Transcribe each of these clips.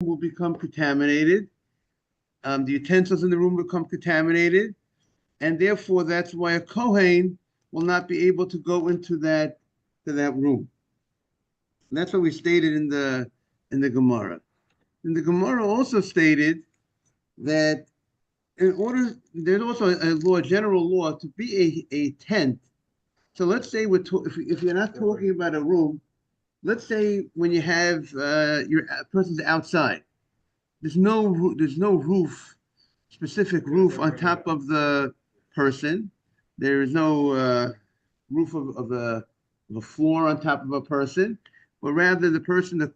will become contaminated. The utensils in the room become contaminated, and therefore that's why a Kohen will not be able to go into that room. And that's what we stated in the Gemara. And the Gemara also stated that in order, there's also a law, a general law, to be a tent. So let's say if you're not talking about a room, let's say when you have your person's outside, there's no roof, specific roof on top of the person. There is no roof of a floor on top of a person, but rather the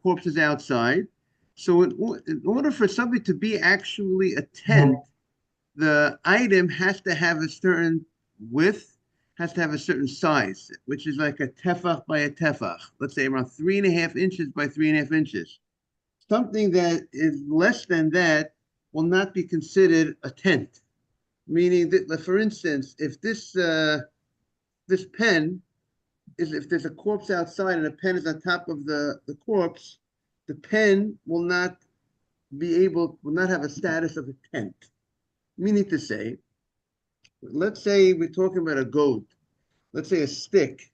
corpse is outside. So in order for something to be actually a tent, the item has to have a certain width, has to have a certain size, which is like a tefach by a tefach. Let's say around 3.5 inches by 3.5 inches. Something that is less than that will not be considered a tent. Meaning that, for instance, if this pen is, if there's a corpse outside and a pen is on top of the corpse, the pen will not have a status of a tent. Meaning to say, let's say we're talking about a goat, let's say a stick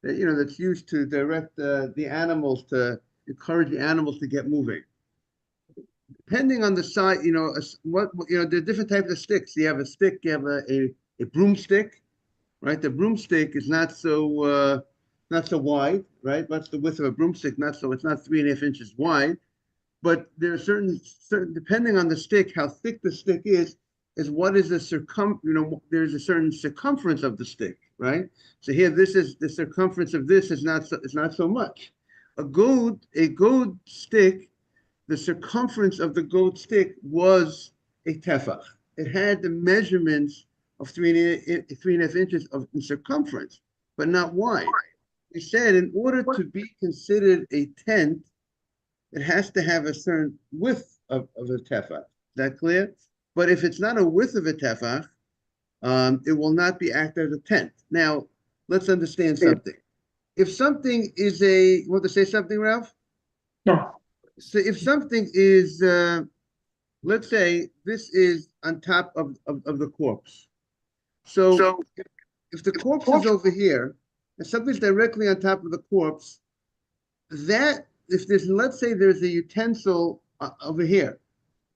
that's used to direct the animals, to encourage the animals to get moving. Depending on the size, there are different types of sticks. You have a stick, you have a broomstick, right? The broomstick is not so wide, right? What's the width of a broomstick? It's not 3.5 inches wide, but there are certain depending on the stick, how thick the stick is what is the there's a certain circumference of the stick, right? So here, this is the circumference of this is not so much. A goat stick, the circumference of the goat stick was a tefach. It had the measurements of 3.5 inches in circumference, but not wide. He said in order to be considered a tent, it has to have a certain width of a tefach. Is that clear? But if it's not a width of a tefach, it will not be acted as a tent. Now, let's understand something. If something is you want to say something, Ralph? No. So if something is, let's say this is on top of the corpse. So if the corpse is over here and something's directly on top of the corpse, let's say there's a utensil over here,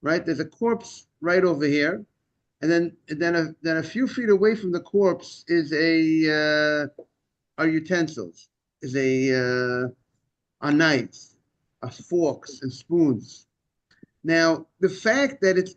right? There's a corpse right over here, and then a few feet away from the corpse is are utensils, are knives, are forks and spoons. Now, the fact that it's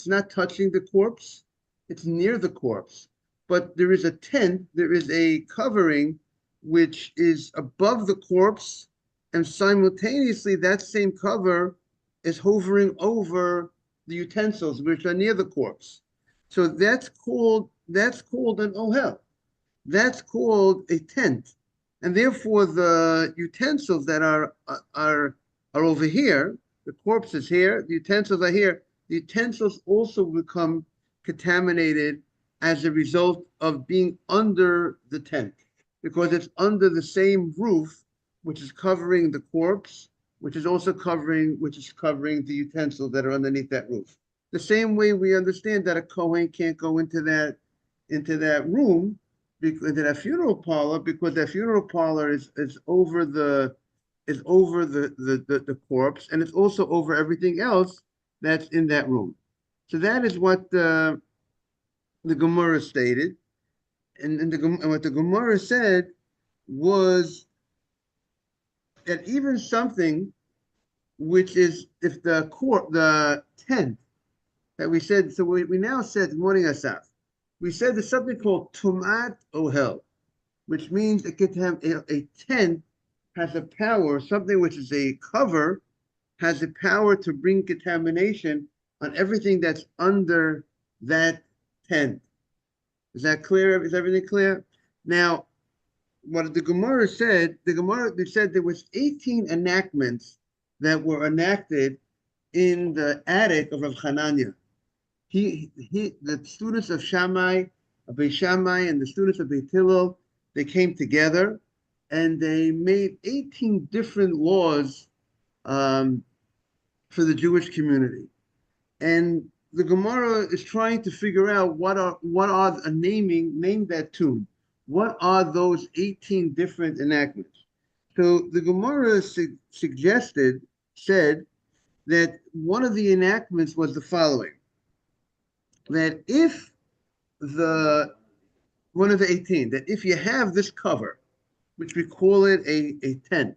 not touching the corpse, it's near the corpse, but there is a tent, there is a covering which is above the corpse, and simultaneously that same cover is hovering over the utensils which are near the corpse. So that's called an ohel. That's called a tent, and therefore the utensils that are over here, the corpse is here, the utensils are here. The utensils also become contaminated as a result of being under the tent, because it's under the same roof which is covering the corpse, which is covering the utensils that are underneath that roof. The same way we understand that a Kohen can't go into that room, into that funeral parlor, because that funeral parlor is over the corpse, and it's also over everything else that's in that room. So that is what the Gemara stated, and what the Gemara said was that even something which is, if the tent that we said, so we now said, morning Asaf, we said there's something called tumat ohel, which means it could have a tent has a power, something which is a cover has the power to bring contamination on everything that's under that tent. Is that clear? Is everything clear? Now, what the Gemara said, they said there was 18 enactments that were enacted in the attic of Rav Hananya. The students of Shammai, Abei Shammai, and the students of Beit Hillel, they came together and they made 18 different laws for the Jewish community. And the Gemara is trying to figure out name that tune. What are those 18 different enactments? So the Gemara said that one of the enactments was the following: that if the one of the 18, that if you have this cover, which we call it a tent,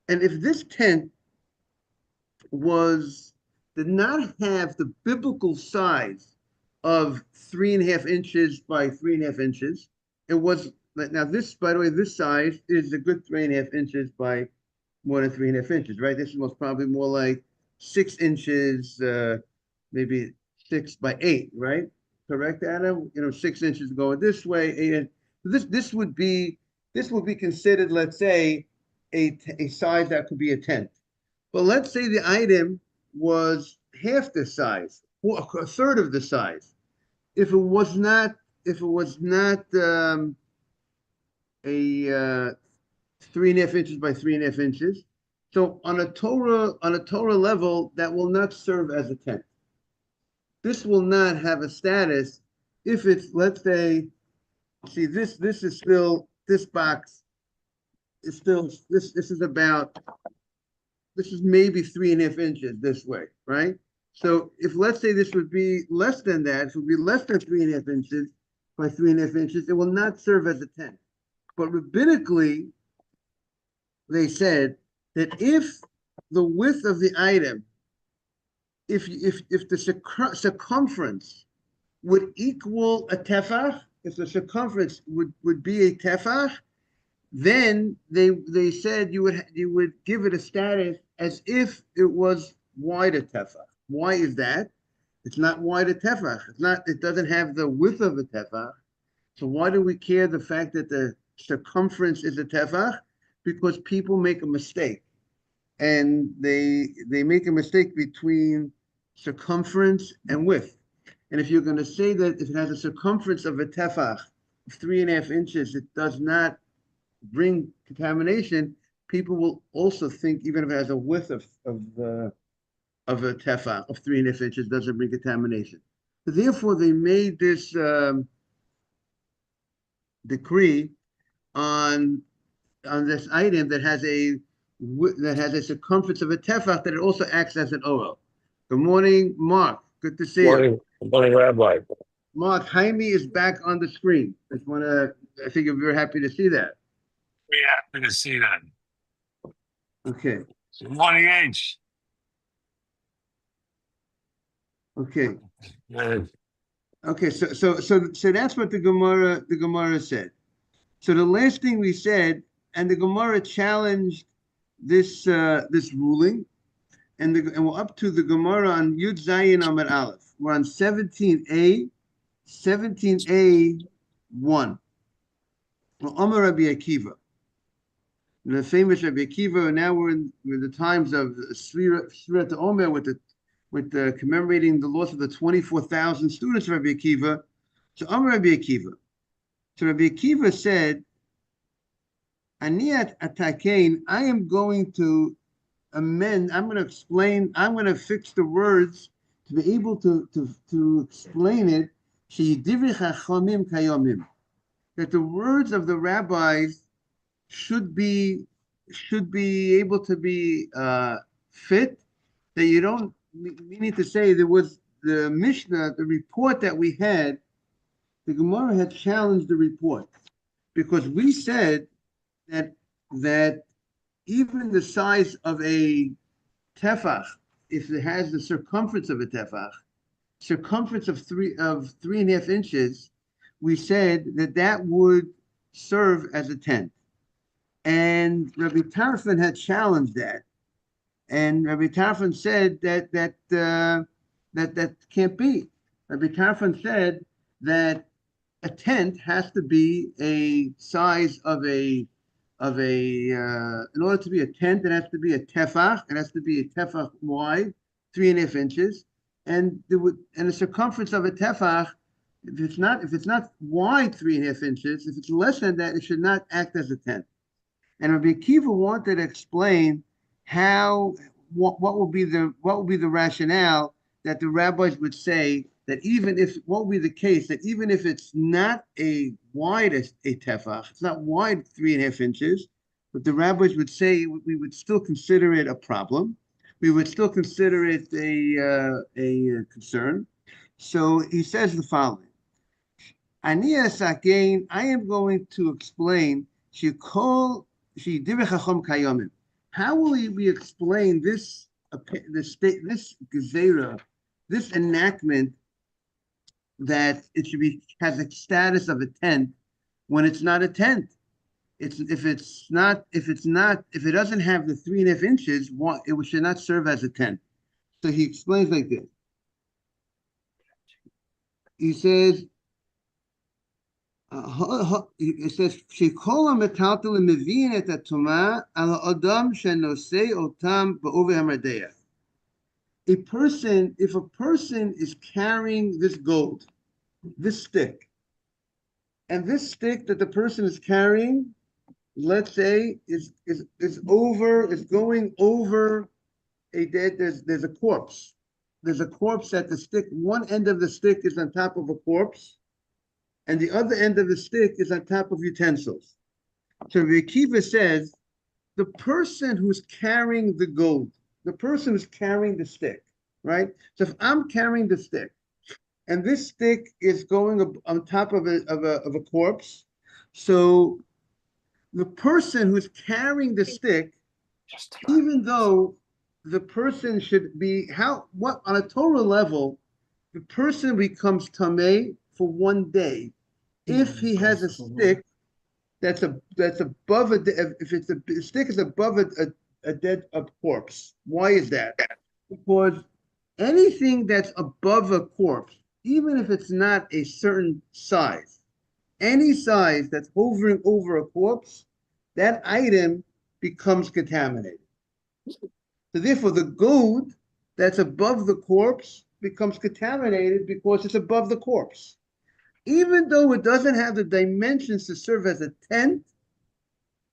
and if this tent did not have the biblical size of 3.5 inches by 3.5 inches, it was, now this, by the way, this size is a good 3.5 inches by more than 3.5 inches, right? This is most probably more like 6 inches, maybe 6 by 8, right? Correct, Adam? 6 inches going this way, 8. This would be considered, let's say, a size that could be a tent. But let's say the item was half the size, or a third of the size. If it was not a 3.5 inches by 3.5 inches, so on a Torah level, that will not serve as a tent. This will not have a status if it's, let's say, see, this is still, this box is still, this is about, this is maybe 3.5 inches this way, right? So if, let's say, this would be less than that, it would be less than 3.5 inches by 3.5 inches, it will not serve as a tent. But rabbinically, they said that if the width of the item, if the circumference would equal a tefach, if the circumference would be a tefach, then they said you would give it a status as if it was wide a tefach. Why is that? It's not wide a tefach. It doesn't have the width of a tefach. So why do we care the fact that the circumference is a tefach? Because people make a mistake, and they make a mistake between circumference and width. And if you're going to say that if it has a circumference of a tefach of 3.5 inches, it does not bring contamination, people will also think, even if it has a width of a tefach of 3.5 inches, doesn't bring contamination. So therefore, they made this decree on this item that has a circumference of a tefach, that it also acts as an oil. Good morning, Mark. Good to see you. Good morning, Rabbi. Mark, Jaime is back on the screen. I think you're very happy to see that. We're happy to see that. Okay. Good morning, H. Okay. Good. Okay. So that's what the Gemara said. So the last thing we said, and the Gemara challenged this ruling, and we're up to the Gemara on Yud Zayin Amar Aleph. We're on 17a 1. Amar Rabbi Akiva, the famous Rabbi Akiva. Now we're in the times of Sfirat Omer with the commemorating the loss of the 24,000 students of Rabbi Akiva. So Amar Rabbi Akiva. So Rabbi Akiva said, Aniyat Atakein, I am going to amend, I'm going to explain, I'm going to fix the words to be able to explain it, that the words of the rabbis should be able to be fit, that you don't, meaning to say, there was the Mishnah, the report that we had, the Gemara had challenged the report, because we said that even the size of a tefach, if it has the circumference of a tefach, circumference of 3.5 inches, we said that would serve as a tent. And Rabbi Tarfon had challenged that, and Rabbi Tarfon said that can't be. Rabbi Tarfon said that a tent has to be a size of in order to be a tent, it has to be a tefach. It has to be a tefach wide, 3.5 inches, and the circumference of a tefach, if it's not wide 3.5 inches, if it's less than that, it should not act as a tent. And Rabbi Akiva wanted to explain how what will be the rationale that the rabbis would say that even if what would be the case that even if it's not a wide a tefach, it's not wide 3.5 inches, but the rabbis would say we would still consider it a problem. We would still consider it a concern. So he says the following. Anias again, I am going to explain Shikol Shidivich Chacham Kayomim. How will we explain this gezerah, this enactment that it should be has a status of a tent when it's not a tent? If it doesn't have the 3.5 inches, it should not serve as a tent. So he explains like this. He says. It says, "Shekol metaltel mevin et atuma al adam shenosei otam ba'over hamradeya." If a person is carrying this gold, this stick, and this stick that the person is carrying, let's say, is going over a dead. There's a corpse. There's a corpse at the stick. One end of the stick is on top of a corpse, and the other end of the stick is on top of utensils. So Rabbi Akiva says, the person who's carrying the gold, the person who's carrying the stick, right? So if I'm carrying the stick, and this stick is going on top of a corpse, so the person who's carrying the stick, even though the person should be on a Torah level, the person becomes tamei for one day if he has a stick that's above the stick is above a dead corpse. Why is that? Because anything that's above a corpse, even if it's not a certain size, any size that's hovering over a corpse, that item becomes contaminated. So therefore, the gold that's above the corpse becomes contaminated because it's above the corpse. Even though it doesn't have the dimensions to serve as a tent,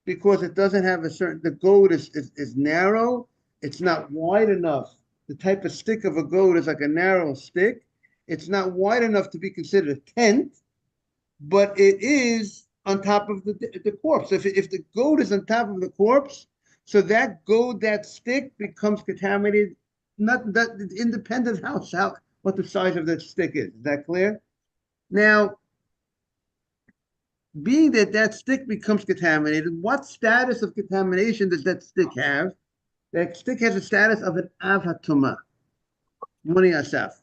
because it doesn't have the gold is narrow, it's not wide enough. The type of stick of a goat is like a narrow stick. It's not wide enough to be considered a tent, but it is on top of the corpse. If the goat is on top of the corpse, so that stick becomes contaminated, not that independent of what the size of that stick is. Is that clear? Now, being that stick becomes contaminated, what status of contamination does that stick have? That stick has a status of an av hatuma, moni asaf.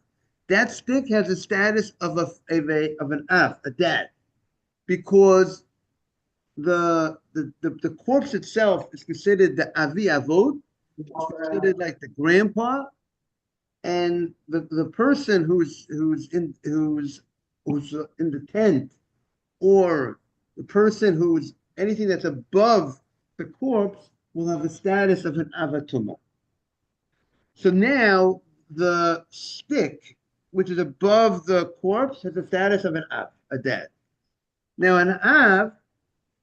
That stick has a status of an av, a dad, because the corpse itself is considered the avi avod, it's considered like the grandpa, and the person who's in the tent, or the person who's anything that's above the corpse will have the status of an avatuma. So now the stick, which is above the corpse, has the status of an av, a dead. Now an av.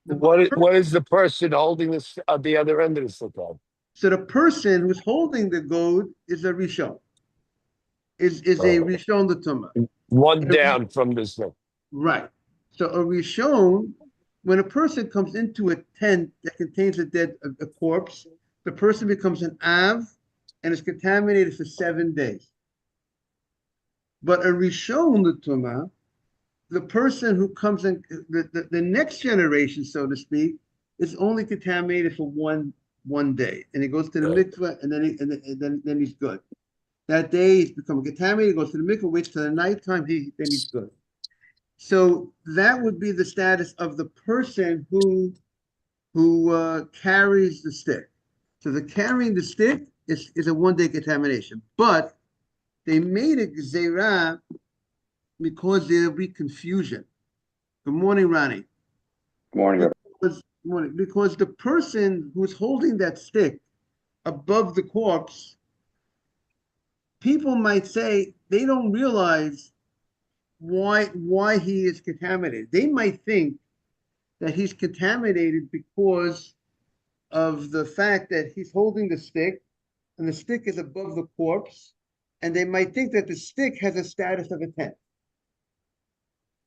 What is the person holding this at the other end of the stick? So the person who's holding the goat is a rishon. Is a rishon l'tuma. One down from this thing. Right. So a rishon, when a person comes into a tent that contains a corpse, the person becomes an av and is contaminated for 7 days. But a rishon l'tuma, the person who comes in, the next generation, so to speak, is only contaminated for one day, and he goes to the mikveh, and then he's good. That day he's become contaminated, goes to the mikveh, waits till the nighttime, then he's good. So that would be the status of the person who carries the stick. So the carrying the stick is a 1 day contamination, but they made it gzeirah because there'll be confusion. Good morning, Ronnie. Good morning. Because the person who's holding that stick above the corpse, people might say they don't realize why he is contaminated. They might think that he's contaminated because of the fact that he's holding the stick and the stick is above the corpse, and they might think that the stick has a status of a tent,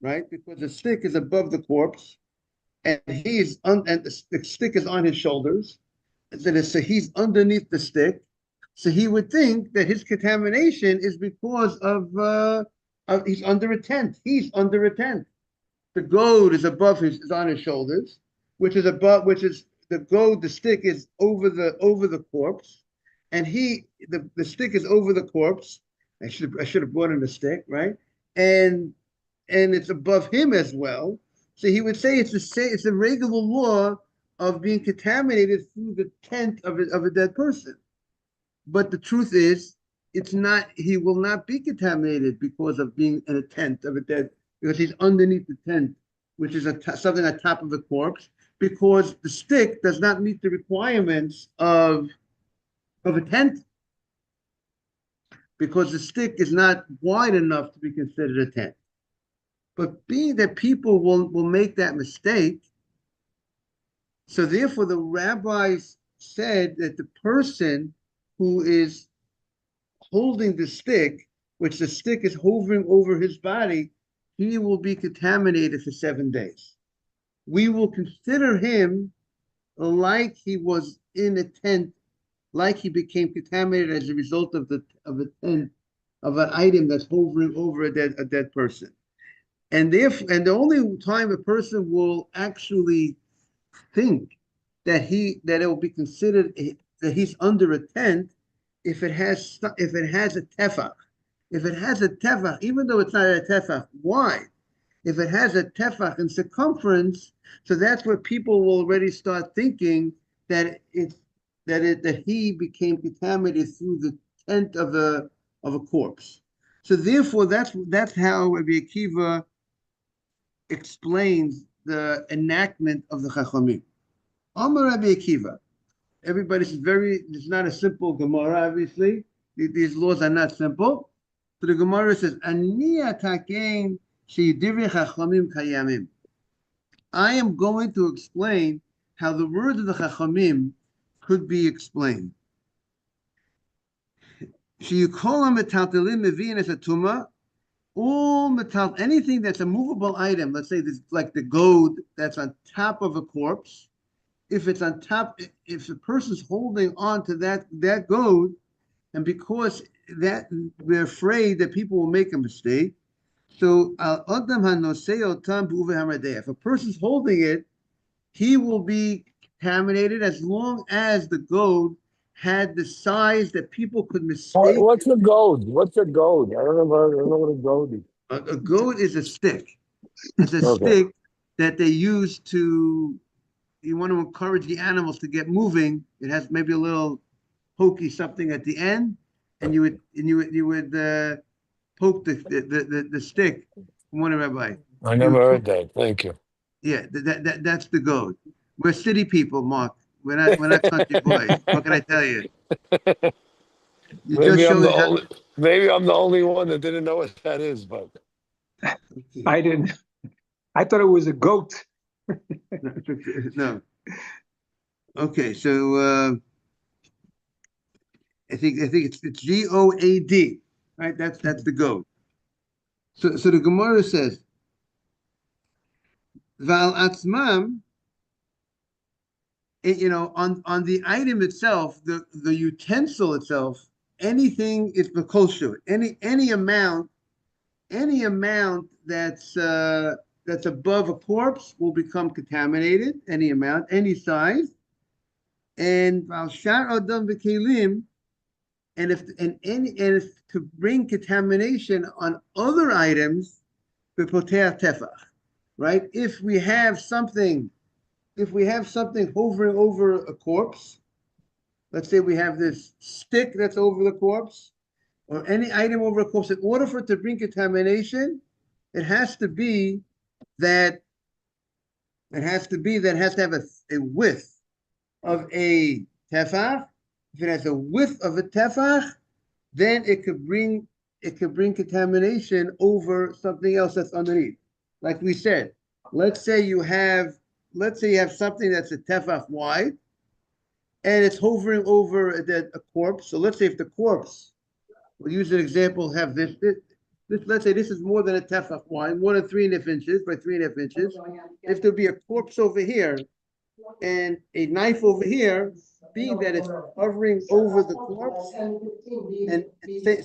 right? Because the stick is above the corpse, and and the stick is on his shoulders, so he's underneath the stick. So he would think that his contamination is because of he's under a tent. He's under a tent. The goad is is on his shoulders, which is the goad. The stick is over the corpse, and the stick is over the corpse. I should have brought in the stick, right? And it's above him as well. So he would say it's a regular law of being contaminated through the tent of a dead person. But the truth is, it's not. He will not be contaminated because of being in a tent of a dead, because he's underneath the tent, which is something on top of the corpse. Because the stick does not meet the requirements of a tent, because the stick is not wide enough to be considered a tent. But being that people will make that mistake, so therefore the rabbis said that the person who is holding the stick, which the stick is hovering over his body, he will be contaminated for 7 days. We will consider him like he was in a tent, like he became contaminated as a result of a tent, of an item that's hovering over a dead person. And the only time a person will actually think that it will be considered that he's under a tent if it has a tefach. If it has a tefach, even though it's not a tefach wide, if it has a tefach in circumference, so that's where people will already start thinking that he became contaminated through the tent of a corpse. So therefore, that's how Rabbi Akiva explains the enactment of the Chachamim. Amar Rabbi Akiva. Everybody's it's not a simple Gemara, obviously. These laws are not simple. So the Gemara says, Ani atakein she'yidivei Chachamim kayamim. I am going to explain how the words of the Chachamim could be explained. She'yukolam metaltelim mevi'in es atuma. All metal, anything that's a movable item, let's say this, like the goad that's on top of a corpse, if it's on top, if the person's holding on to that goad, and because that we're afraid that people will make a mistake, so if a person's holding it, he will be contaminated as long as the goad had the size that people could mistake. What's a goad? What's a goad? I don't know what a goad is. A goad is a stick. It's a stick that they use to. You want to encourage the animals to get moving. It has maybe a little pokey something at the end, and you would poke the stick. One rabbi. I never heard that. Thank you. Yeah, that's the goad. We're city people, Mark. We're not country boys. What can I tell you? Maybe I'm the only one that didn't know what that is, but I didn't. I thought it was a goat. No. Okay, so I think it's GOAD, right? That's the goat. So the Gemara says, Val atzmam, on the item itself, the utensil itself, anything is bekosher. Any amount that's above a corpse will become contaminated. Any amount, any size, and shar adam v'kelim, and if to bring contamination on other items, b'poteach tefach, right? If we have something hovering over a corpse, let's say we have this stick that's over the corpse, or any item over a corpse, in order for it to bring contamination, it has to have a width of a tefach. If it has a width of a tefach, then it could bring contamination over something else that's underneath. Like we said, let's say you have something that's a tefach wide, and it's hovering over a corpse. So let's say if the corpse, we'll use an example, have this, let's say this is more than a tefach wide, more than 3.5 inches by 3.5 inches. If there'll be a corpse over here and a knife over here, being that it's hovering over the corpse and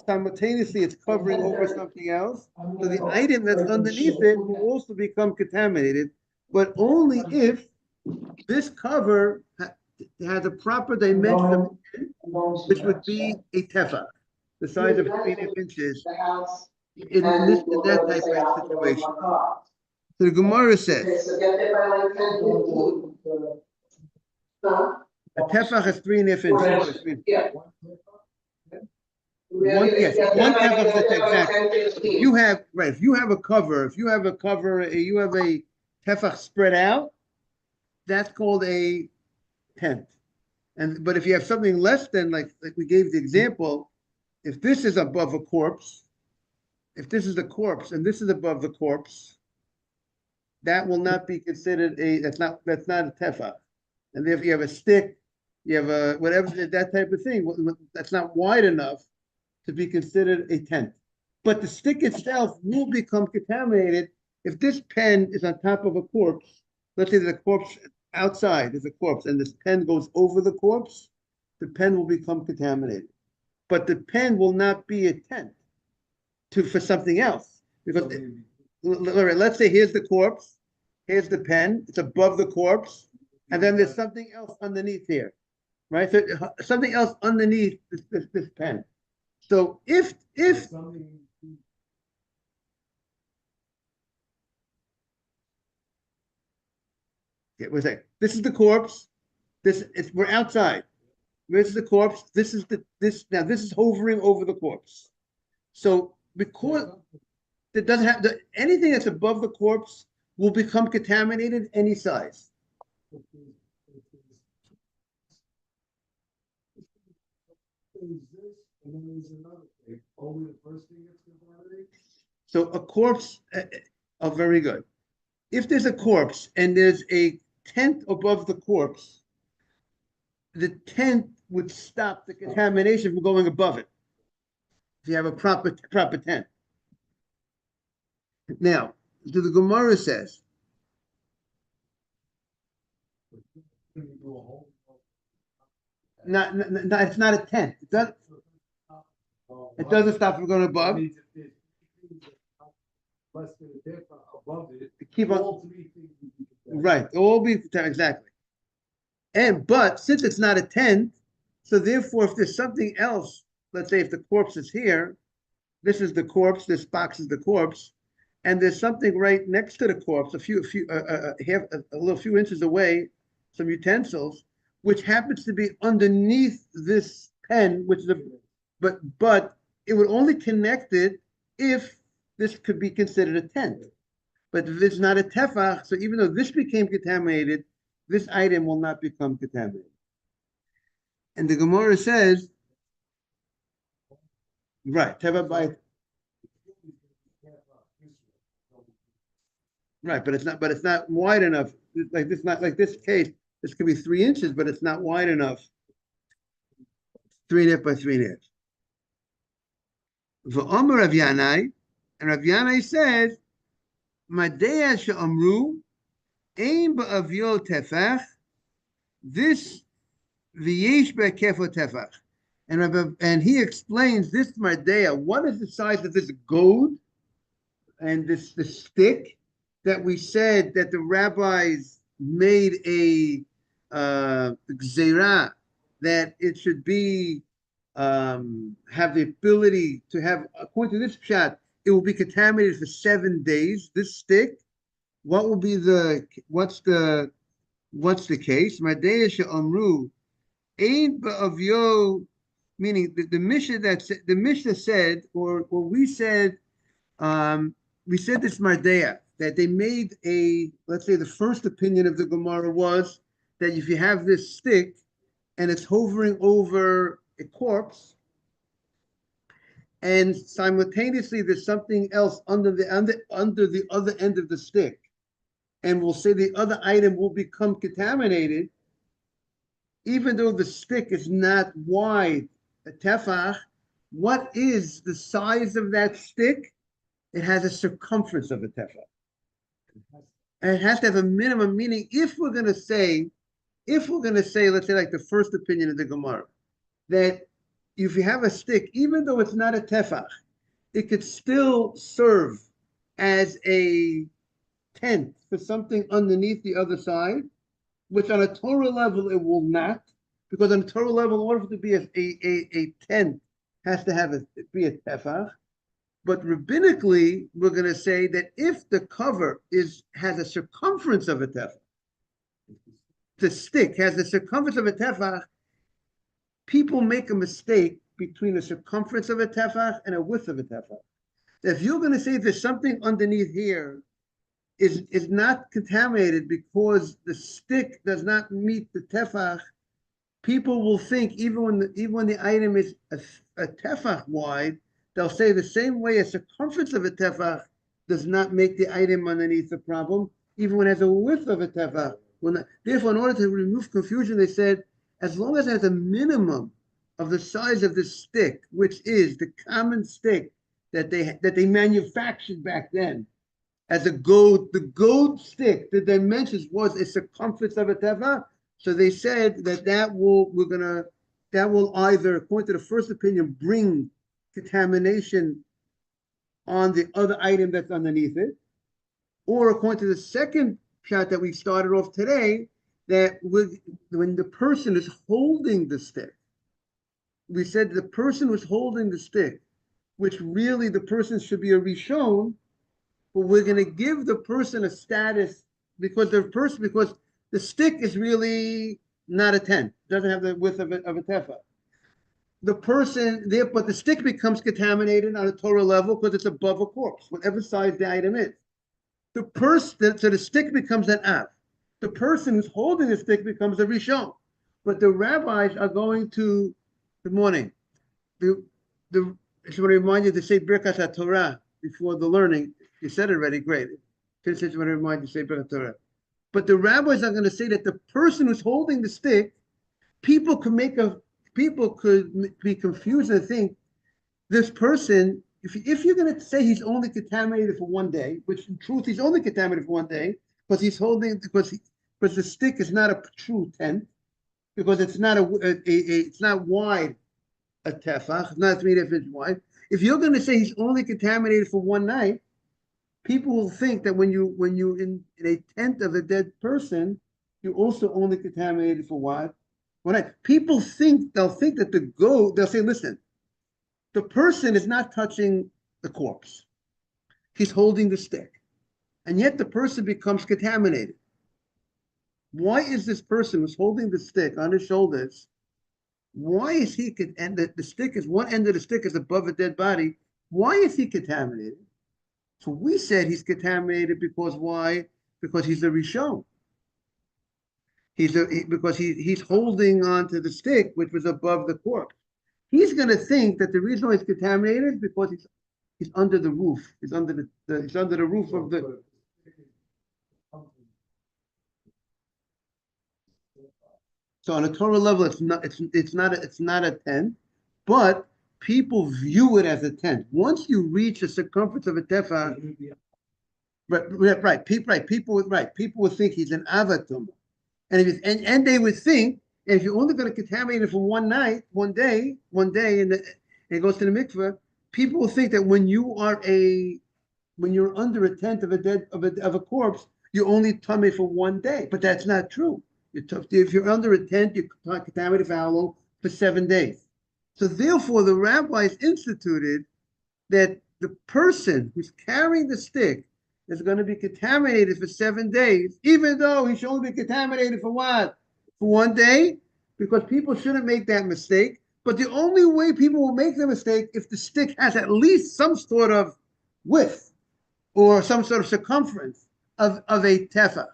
simultaneously it's covering over something else, so the item that's underneath it will also become contaminated, but only if this cover has a proper dimension, which would be a tefach, the size of 3.5 inches, in that type of situation. So the Gemara says, a tefach is 3.5 inches. One tefach is exactly. You have right. If you have a cover, you have a tefach spread out, that's called a tenth. But if you have something less than, like we gave the example, if this is above a corpse, if this is a corpse and this is above the corpse, that will not be considered that's not a tefach. And if you have a stick, you have a whatever, that type of thing, that's not wide enough to be considered a tenth. But the stick itself will become contaminated if this pen is on top of a corpse. Let's say the corpse outside is a corpse and this pen goes over the corpse, the pen will become contaminated. But the pen will not be a tenth for something else. Because let's say here's the corpse, here's the pen, it's above the corpse, and then there's something else underneath here, right? So something else underneath this pen. So if this is the corpse, we're outside. This is the corpse. This is hovering over the corpse. So because it doesn't have anything that's above the corpse will become contaminated any size. So a corpse, very good. If there's a corpse and there's a tent above the corpse, the tent would stop the contamination from going above it. If you have a proper tent. Now, the Gemara says, it's not a tent. It doesn't stop from going above. Keep on. Right, it will be exactly. But since it's not a tent, so therefore, if there's something else, let's say if the corpse is here, this is the corpse, this box is the corpse, and there's something right next to the corpse, a few inches away, some utensils, which happens to be underneath this pen, which is but it would only connect it if this could be considered a tent. But if it's not a tefach, so even though this became contaminated, this item will not become contaminated. And the Gemara says, right, tefach by. Right, but it's not wide enough. Like this case, this could be 3 inches, but it's not wide enough. 3.5 by 3.5. V'omer Rav Yanai, and Rav Yanai says, Madea she'amru, ein ba'avyo tefach, this v'yesh be'kefo tefach. And he explains this Madea, what is the size of this goad and the stick that we said that the rabbis made a gzeira, that it should be have the ability to have, according to this pshat, it will be contaminated for 7 days. This stick, what's the case? Madea she'amru ein ba'avyo, meaning the Mishnah said, or we said this Madea, that they made let's say the first opinion of the Gemara was that if you have this stick and it's hovering over a corpse, and simultaneously there's something else under the other end of the stick, and we'll say the other item will become contaminated, even though the stick is not wide, a tefach, what is the size of that stick? It has a circumference of a tefach. And it has to have a minimum, meaning if we're going to say, let's say like the first opinion of the Gemara, that if you have a stick, even though it's not a tefach, it could still serve as a tent for something underneath the other side, which on a Torah level it will not, because on a Torah level, in order for it to be a tent, has to be a tefach. But rabbinically, we're going to say that if the cover has a circumference of a tefach, the stick has the circumference of a tefach, people make a mistake between the circumference of a tefach and a width of a tefach. If you're going to say there's something underneath here is not contaminated because the stick does not meet the tefach, people will think even when the item is a tefach wide, they'll say the same way a circumference of a tefach does not make the item underneath the problem, even when it has a width of a tefach. Therefore, in order to remove confusion, they said, as long as it has a minimum of the size of the stick, which is the common stick that they manufactured back then, as the goad stick, the dimensions was a circumference of a tefach. So they said that will either, according to the first opinion, bring contamination on the other item that's underneath it, or according to the second shot that we started off today, that when the person is holding the stick, we said the person was holding the stick, which really the person should be a rishon, but we're going to give the person a status because the stick is really not a tent, doesn't have the width of a tefach. The person there, but the stick becomes contaminated on a Torah level because it's above a corpse, whatever size the item is. So the stick becomes an av. The person who's holding the stick becomes a rishon. But the rabbis are going to, good morning. I just want to remind you to say Birkat HaTorah before the learning. You said it already, great. I just want to remind you to say Birkat HaTorah. But the rabbis are going to say that the person who's holding the stick, people could be confused and think this person, if you're going to say he's only contaminated for one day, which in truth he's only contaminated for one day, because because the stick is not a true tent, because it's not it's not wide a tefach, it's not 3 inches wide. If you're going to say he's only contaminated for one night, people will think that when you're in a tent of a dead person, you're also only contaminated for what? People think they'll think that they'll say, listen, the person is not touching the corpse. He's holding the stick. And yet the person becomes contaminated. Why is this person who's holding the stick on his shoulders, why is he, and the stick is, one end of the stick is above a dead body, why is he contaminated? So we said he's contaminated because why? Because he's a rishon. Because he's holding on to the stick, which was above the corpse. He's going to think that the reason why he's contaminated is because he's under the roof. He's under the roof of the. So on a Torah level, it's not a tent, but people view it as a tent. Once you reach the circumference of a tefach, people would think he's an avatum. And they would think if you're only going to contaminate it for one day, and it goes to the mikveh, people will think that when you're under a tent of a corpse, you're only tummy for one day. But that's not true. If you're under a tent, you're contaminated for how long? For 7 days. So therefore, the rabbis instituted that the person who's carrying the stick is going to be contaminated for 7 days, even though he should only be contaminated for what? For 1 day? Because people shouldn't make that mistake. But the only way people will make the mistake if the stick has at least some sort of width or some sort of circumference of a tefach.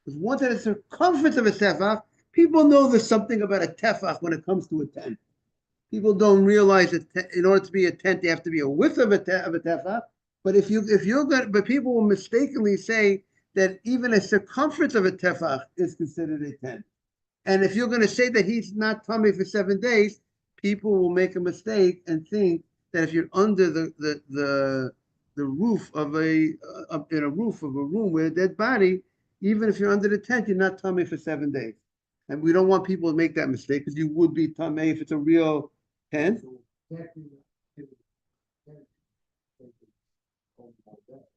Because once it has the circumference of a tefach, people know there's something about a tefach when it comes to a tent. People don't realize that in order to be a tent, they have to be a width of a tefach. But people will mistakenly say that even a circumference of a tefach is considered a tent. And if you're going to say that he's not tummy for 7 days, people will make a mistake and think that if you're under the roof of in a roof of a room with a dead body, even if you're under the tent, you're not tummy for 7 days. And we don't want people to make that mistake because you would be tummy if it's a real tent.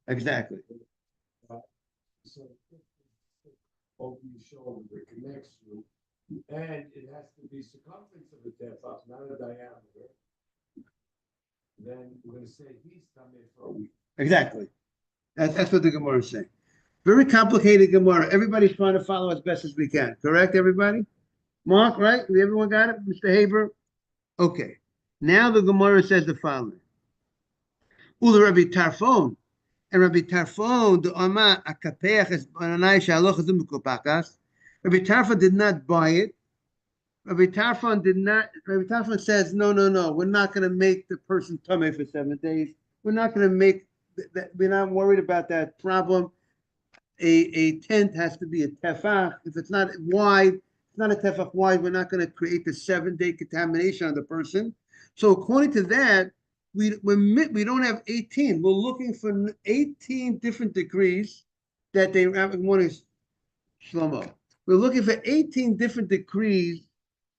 Exactly. Over your shoulder, it connects you, and it has to be circumference of the tefach, not a diameter. Then we're going to say he's coming for a week. Exactly. That's what the Gemara is saying. Very complicated Gemara. Everybody's trying to follow as best as we can. Correct, everybody? Mark, right? Everyone got it? Mr. Haber? Okay. Now the Gemara says the following. Ula Rabbi Tarfon. And Rabbi Tarfon, the Amma, Akapeach, is Bananai, Shaloch, Zumukopakas. Rabbi Tarfon did not buy it. Rabbi Tarfon says, no, we're not going to make the person tummy for 7 days. We're not going to make that, we're not worried about that problem. A tent has to be a tefach. If it's not wide, it's not a tefach wide, we're not going to create the 7-day contamination on the person. So according to that, we don't have 18. We're looking for 18 different degrees that they want to Shlomo. We're looking for 18 different decrees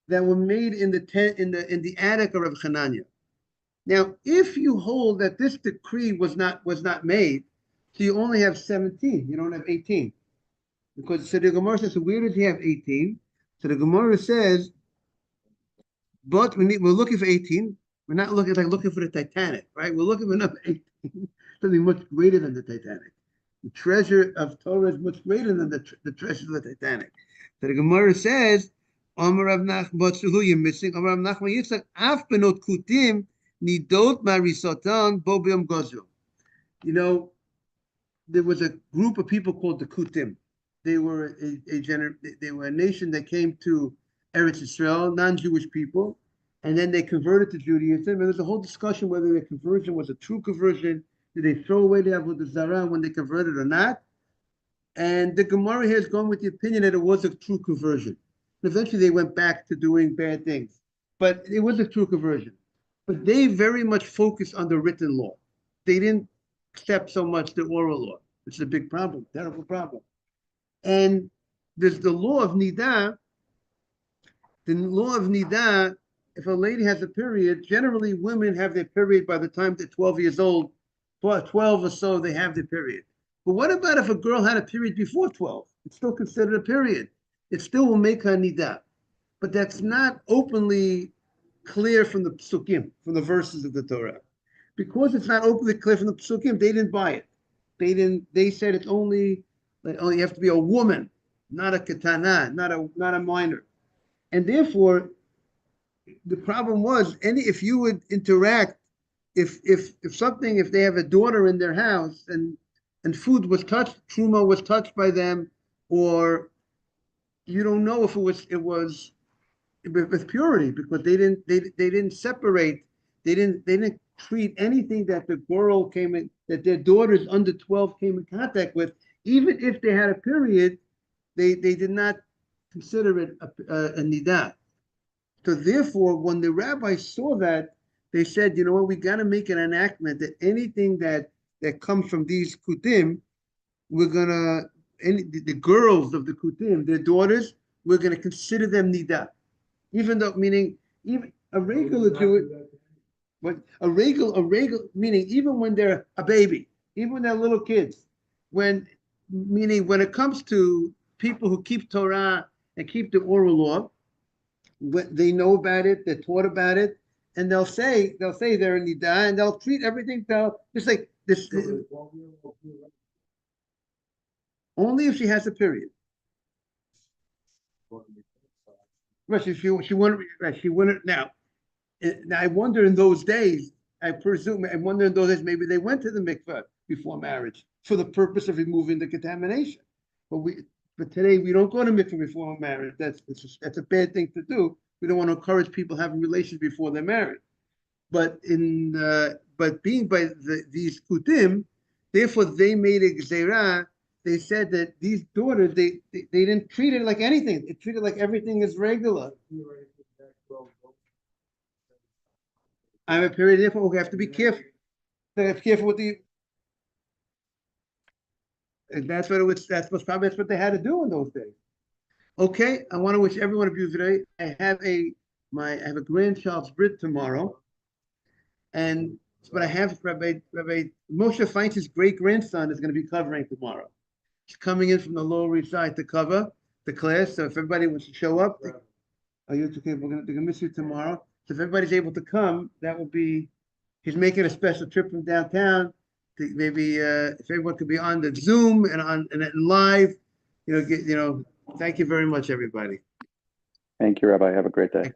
that were made in the tent in the attic of Reb Chananya. Now, if you hold that this decree was not made, so you only have 17, you don't have 18. Because so the Gemara says, so where does he have 18? So the Gemara says, but we're looking for 18. We're not looking for the Titanic, right? We're looking for number 18, something much greater than the Titanic. The treasure of Torah is much greater than the treasure of the Titanic. So the Gemara says, Amar Rav Nachman, who you're missing? Amar Rav Nachman Yitzchak, Af benot kutim nidot marisotan bo b'yom gozro. You know, there was a group of people called the Kutim. They were they were a nation that came to Eretz Yisrael, non-Jewish people, and then they converted to Judaism. And there's a whole discussion whether their conversion was a true conversion. Did they throw away the Avodah Zarah when they converted or not? And the Gemara here is going with the opinion that it was a true conversion. And eventually they went back to doing bad things. But it was a true conversion. But they very much focused on the written law. They didn't accept so much the oral law, which is a big problem, terrible problem. And there's the law of Nidah. The law of Nidah, if a lady has a period, generally women have their period by the time they're 12 years old. 12 or so, they have their period. But what about if a girl had a period before 12? It's still considered a period. It still will make her Nidah. But that's not openly clear from the psukim, from the verses of the Torah. Because it's not openly clear from the psukim, they didn't buy it. They said it's only you have to be a woman, not a katana, not a minor. And therefore, the problem was if you would interact, if they have a daughter in their house and food was touched, truma was touched by them, or you don't know if it was with purity, because they didn't separate, they didn't treat anything that the girl came in, that their daughters under 12 came in contact with, even if they had a period, they did not consider it a nidah. So therefore, when the rabbis saw that, they said, you know what, we got to make an enactment that anything that comes from these kutim, we're gonna, the girls of the kutim, their daughters, we're gonna consider them nidah, even though, meaning even a regular Jew, but a regular meaning even when they're a baby, even when they're little kids, meaning when it comes to people who keep Torah and keep the oral law, they know about it, they're taught about it, and they'll say they're in nidah, and they'll treat everything just like this. Only if she has a period. Right, she wouldn't. Now, I wonder in those days. I wonder in those days maybe they went to the mikveh before marriage for the purpose of removing the contamination. But today we don't go to mikveh before marriage. That's a bad thing to do. We don't want to encourage people having relations before they're married. But being by these kutim, therefore they made a gzeirah they said that these daughters, they didn't treat it like anything. They treated like everything is regular. I'm a period, therefore we have to be careful. They have to be careful with the. And that's what it was, probably that's what they had to do in those days. Okay, I want to wish everyone a beautiful day. I have a grandchild's brit tomorrow. And but I have Rabbi Moshe Feinstein's great grandson is going to be covering tomorrow. He's coming in from the Lower East Side to cover the class. So if everybody wants to show up, they're gonna miss you tomorrow. So if everybody's able to come, that will be. He's making a special trip from downtown. Maybe if everyone could be on the Zoom and live, Thank you very much, everybody. Thank you, Rabbi. Have a great day.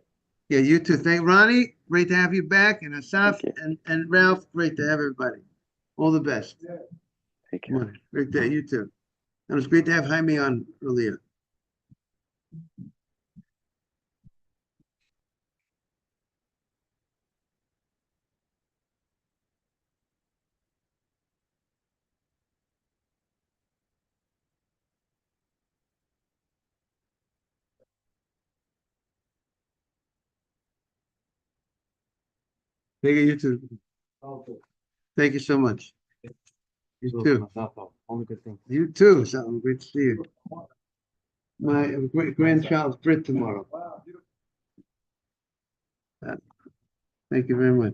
Yeah, you too. Thank Ronnie. Great to have you back, and Asaf Thank and Ralph. Great to have everybody. All the best. Take Come care. on. Great day. You too. And it was great to have Jaime on earlier. Thank you. You too. Thank you so much. You too. Only good thing. You too. So great to see you. My great grandchild's Brit tomorrow. Thank you very much.